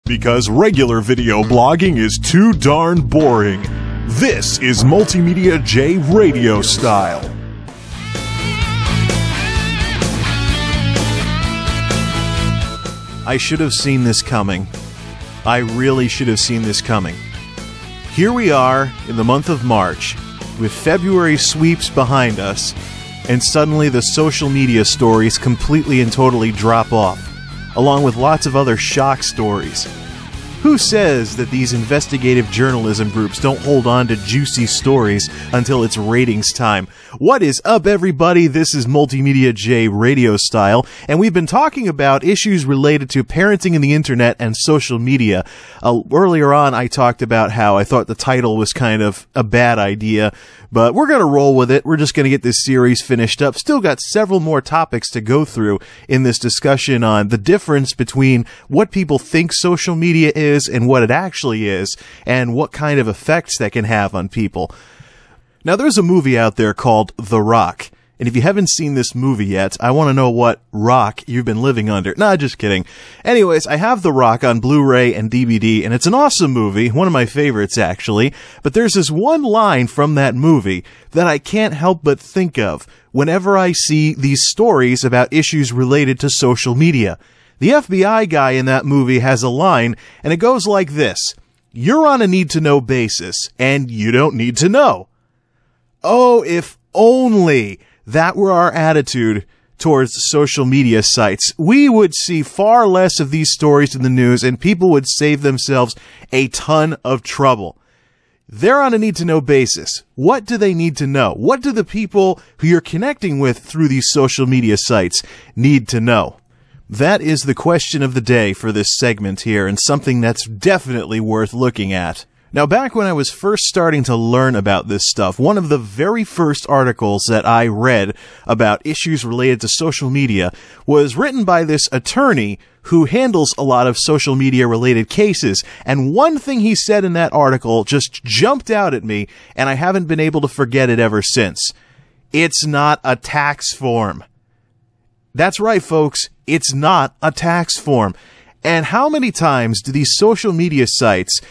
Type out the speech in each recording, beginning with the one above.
Because regular video blogging is too darn boring. This is MultimediaJay radio style. I should have seen this coming. I really should have seen this coming. Here we are in the month of March, with February sweeps behind us, and suddenly the social media stories completely and totally drop off, along with lots of other shock stories. Who says that these investigative journalism groups don't hold on to juicy stories until it's ratings time? What is up, everybody? This is MultimediaJay radio style, and we've been talking about issues related to parenting in the internet and social media. Earlier on, I talked about how I thought the title was kind of a bad idea, but we're going to roll with it. We're just going to get this series finished up. Still got several more topics to go through in this discussion on the difference between what people think social media is and what it actually is, and what kind of effects that can have on people. Now, there's a movie out there called The Rock, and if you haven't seen this movie yet, I want to know what rock you've been living under. Nah, just kidding. Anyways, I have The Rock on Blu-ray and DVD, and it's an awesome movie, one of my favorites, actually, but there's this one line from that movie that I can't help but think of whenever I see these stories about issues related to social media. The FBI guy in that movie has a line, and it goes like this: "You're on a need-to-know basis, and you don't need to know." Oh, if only that were our attitude towards social media sites. We would see far less of these stories in the news, and people would save themselves a ton of trouble. They're on a need-to-know basis. What do they need to know? What do the people who you're connecting with through these social media sites need to know? That is the question of the day for this segment here, and something that's definitely worth looking at. Now, back when I was first starting to learn about this stuff, one of the very first articles that I read about issues related to social media was written by this attorney who handles a lot of social media related cases. And one thing he said in that article just jumped out at me, and I haven't been able to forget it ever since. It's not a tax form. That's right, folks. It's not a tax form. And how many times do these social media sites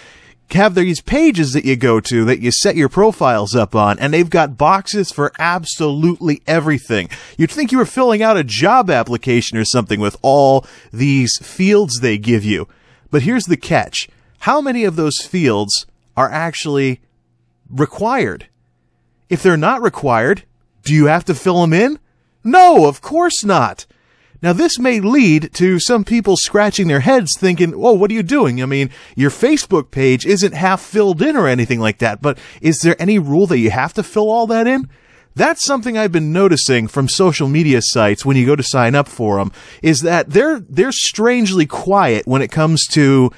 have these pages that you go to that you set your profiles up on, and they've got boxes for absolutely everything? You'd think you were filling out a job application or something with all these fields they give you. But here's the catch. How many of those fields are actually required? If they're not required, do you have to fill them in? No, of course not. Now, this may lead to some people scratching their heads thinking, well, what are you doing? I mean, your Facebook page isn't half filled in or anything like that, but is there any rule that you have to fill all that in? That's something I've been noticing from social media sites when you go to sign up for them, is that they're strangely quiet when it comes to,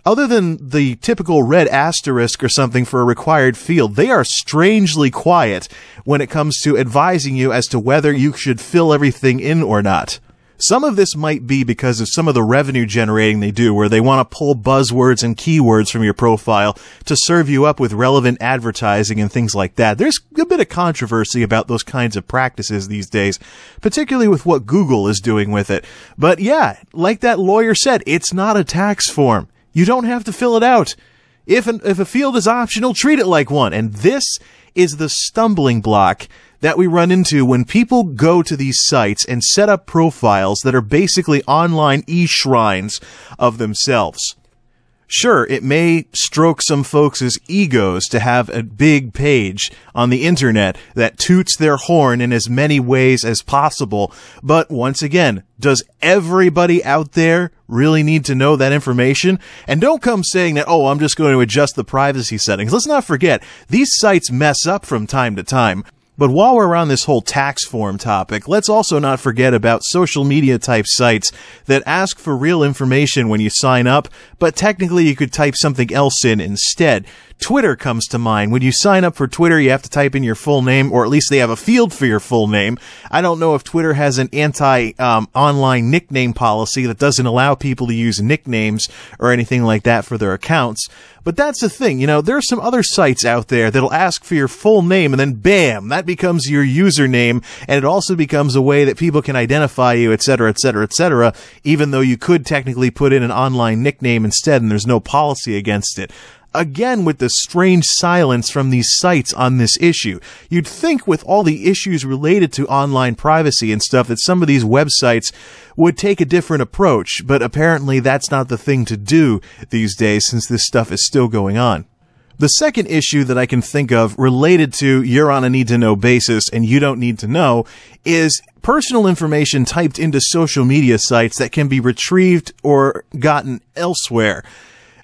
other than the typical red asterisk or something for a required field, they are strangely quiet when it comes to advising you as to whether you should fill everything in or not. Some of this might be because of some of the revenue generating they do, where they want to pull buzzwords and keywords from your profile to serve you up with relevant advertising and things like that. There's a bit of controversy about those kinds of practices these days, particularly with what Google is doing with it. But yeah, like that lawyer said, it's not a tax form. You don't have to fill it out. If a field is optional, treat it like one. And this is the stumbling block that we run into when people go to these sites and set up profiles that are basically online e-shrines of themselves. Sure, it may stroke some folks' egos to have a big page on the internet that toots their horn in as many ways as possible, but once again, does everybody out there really need to know that information? And don't come saying that, oh, I'm just going to adjust the privacy settings. Let's not forget, these sites mess up from time to time. But while we're on this whole tax form topic, let's also not forget about social media type sites that ask for real information when you sign up, but technically you could type something else in instead. Twitter comes to mind. When you sign up for Twitter, you have to type in your full name, or at least they have a field for your full name. I don't know if Twitter has an online nickname policy that doesn't allow people to use nicknames or anything like that for their accounts. But that's the thing, you know, there are some other sites out there that'll ask for your full name, and then bam, that becomes your username, and it also becomes a way that people can identify you, etc., etc., etc., even though you could technically put in an online nickname instead, and there's no policy against it. Again, with the strange silence from these sites on this issue. You'd think with all the issues related to online privacy and stuff that some of these websites would take a different approach, but apparently that's not the thing to do these days since this stuff is still going on. The second issue that I can think of related to you're on a need-to-know basis and you don't need to know is personal information typed into social media sites that can be retrieved or gotten elsewhere.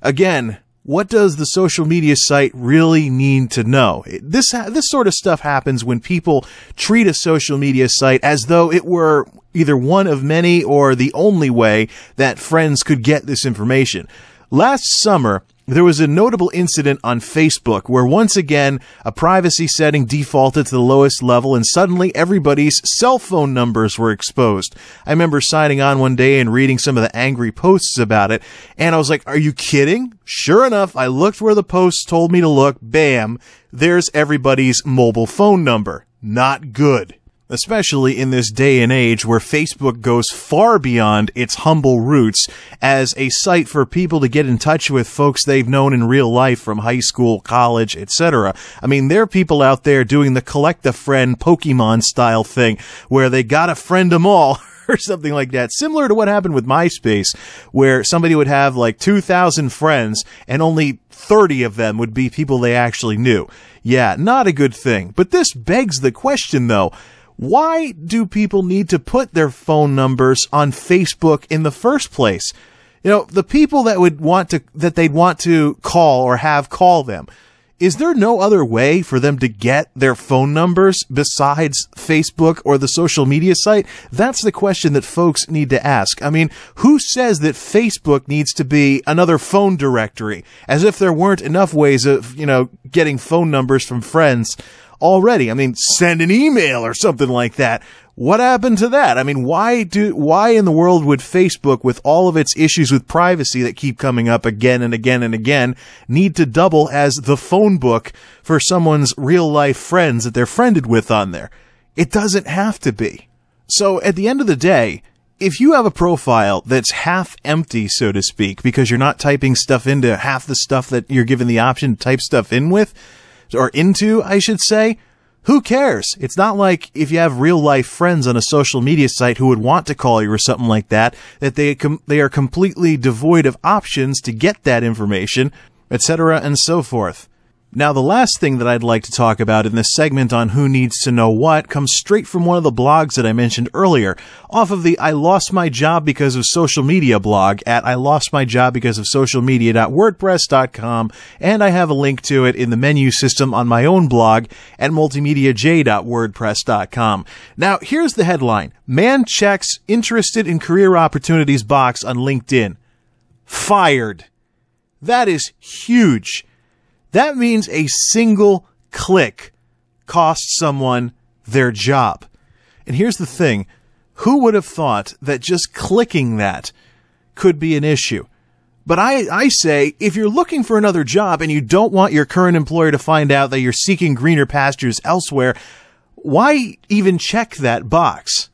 Again, what does the social media site really need to know? This sort of stuff happens when people treat a social media site as though it were either one of many or the only way that friends could get this information. Last summer, there was a notable incident on Facebook where once again a privacy setting defaulted to the lowest level and suddenly everybody's cell phone numbers were exposed. I remember signing on one day and reading some of the angry posts about it, and I was like, are you kidding? Sure enough, I looked where the posts told me to look. Bam, there's everybody's mobile phone number. Not good. Especially in this day and age where Facebook goes far beyond its humble roots as a site for people to get in touch with folks they've known in real life from high school, college, etc. I mean, there are people out there doing the collect a friend Pokemon style thing where they gotta friend them all or something like that. Similar to what happened with MySpace, where somebody would have like 2,000 friends and only 30 of them would be people they actually knew. Yeah, not a good thing. But this begs the question though, why do people need to put their phone numbers on Facebook in the first place? You know, the people that they'd want to call or have call them. Is there no other way for them to get their phone numbers besides Facebook or the social media site? That's the question that folks need to ask. I mean, who says that Facebook needs to be another phone directory? As if there weren't enough ways of, getting phone numbers from friends already. I mean, send an email or something like that. What happened to that? I mean, why in the world would Facebook, with all of its issues with privacy that keep coming up again and again and again, need to double as the phone book for someone's real life friends that they're friended with on there? It doesn't have to be. So at the end of the day, if you have a profile that's half empty, so to speak, because you're not typing stuff into half the stuff that you're given the option to type stuff in with, or into, I should say, who cares? It's not like if you have real life friends on a social media site who would want to call you or something like that, that they are completely devoid of options to get that information, etc. and so forth. Now, the last thing that I'd like to talk about in this segment on Who Needs to Know What comes straight from one of the blogs that I mentioned earlier, off of the I Lost My Job Because of Social Media blog at ilostmyjobbecauseofsocialmedia.wordpress.com, and I have a link to it in the menu system on my own blog at MultimediaJay.wordpress.com. Now, here's the headline. Man checks interested in career opportunities box on LinkedIn. Fired. That is huge. That means a single click costs someone their job. And here's the thing. Who would have thought that just clicking that could be an issue? But I say, if you're looking for another job and you don't want your current employer to find out that you're seeking greener pastures elsewhere, why even check that box?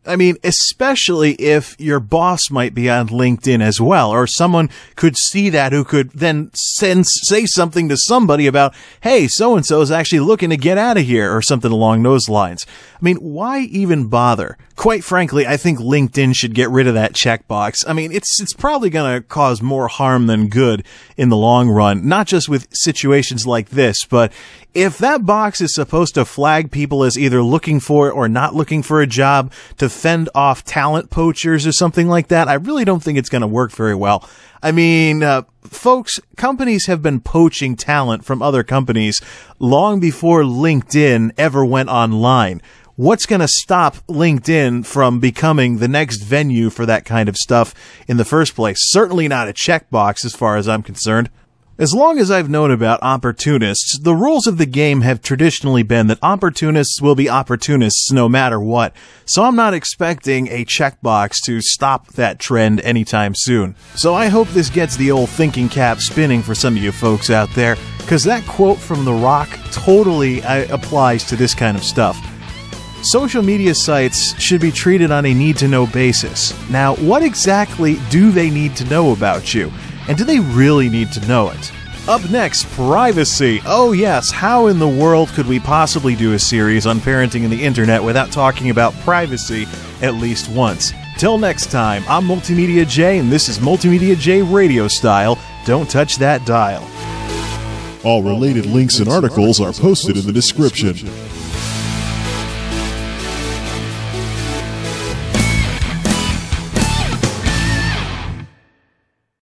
I mean, especially if your boss might be on LinkedIn as well, or someone could see that who could then say something to somebody about, hey, so-and-so is actually looking to get out of here, or something along those lines. I mean, why even bother? Quite frankly, I think LinkedIn should get rid of that checkbox. I mean, it's probably going to cause more harm than good in the long run, not just with situations like this, but if that box is supposed to flag people as either looking for or not looking for a job to fend off talent poachers or something like that, I really don't think it's going to work very well. I mean, folks, companies have been poaching talent from other companies long before LinkedIn ever went online. What's going to stop LinkedIn from becoming the next venue for that kind of stuff in the first place? Certainly not a checkbox as far as I'm concerned. As long as I've known about opportunists, the rules of the game have traditionally been that opportunists will be opportunists no matter what, so I'm not expecting a checkbox to stop that trend anytime soon. So I hope this gets the old thinking cap spinning for some of you folks out there. because that quote from The Rock totally applies to this kind of stuff. Social media sites should be treated on a need-to-know basis. Now, what exactly do they need to know about you? And do they really need to know it? Up next, privacy. Oh yes, how in the world could we possibly do a series on parenting and the internet without talking about privacy at least once? Till next time, I'm MultimediaJay, and this is MultimediaJay Radio Style. Don't touch that dial. All related links and articles are posted in the description.